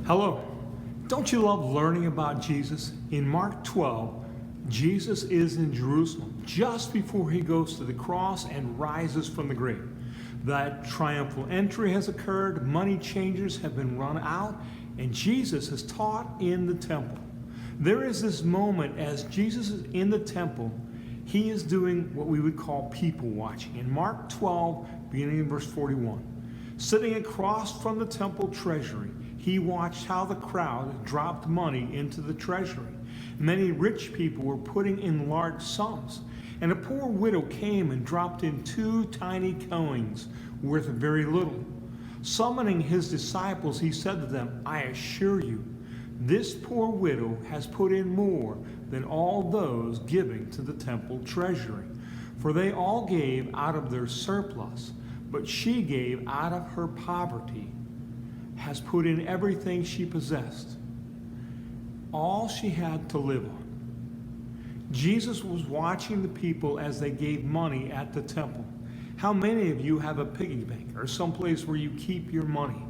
Hello. Don't you love learning about Jesus? In Mark 12, Jesus is in Jerusalem just before he goes to the cross and rises from the grave. That triumphal entry has occurred, money changers have been run out, and Jesus has taught in the temple. There is this moment as Jesus is in the temple, he is doing what we would call people watching. In Mark 12, beginning in verse 41, sitting across from the temple treasury, he watched how the crowd dropped money into the treasury. Many rich people were putting in large sums, and a poor widow came and dropped in 2 tiny coins worth very little. Summoning his disciples, he said to them, "I assure you, this poor widow has put in more than all those giving to the temple treasury. For they all gave out of their surplus, but she gave out of her poverty, has put in everything she possessed, all she had to live on." Jesus was watching the people as they gave money at the temple. How many of you have a piggy bank or someplace where you keep your money?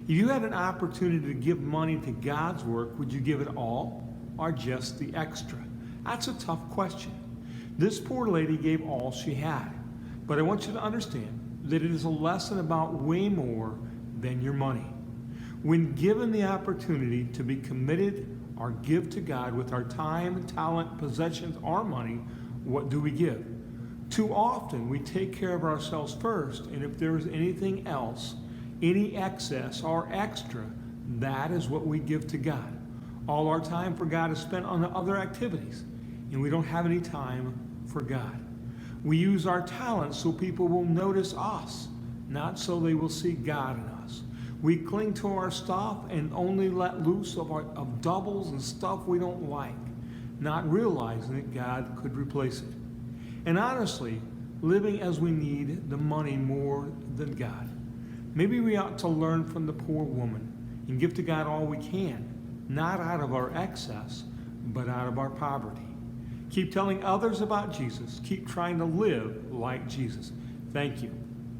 If you had an opportunity to give money to God's work, would you give it all or just the extra? That's a tough question. This poor lady gave all she had. But I want you to understand that it is a lesson about way more than your money. When given the opportunity to be committed or give to God with our time, talent, possessions, or money, what do we give? Too often we take care of ourselves first, and if there is anything else, any excess or extra, that is what we give to God. All our time for God is spent on the other activities, and we don't have any time for God. We use our talents so people will notice us, not so they will see God in us. We cling to our stuff and only let loose of doubles and stuff we don't like, not realizing that God could replace it. And honestly, living as we need the money more than God. Maybe we ought to learn from the poor woman and give to God all we can, not out of our excess, but out of our poverty. Keep telling others about Jesus. Keep trying to live like Jesus. Thank you.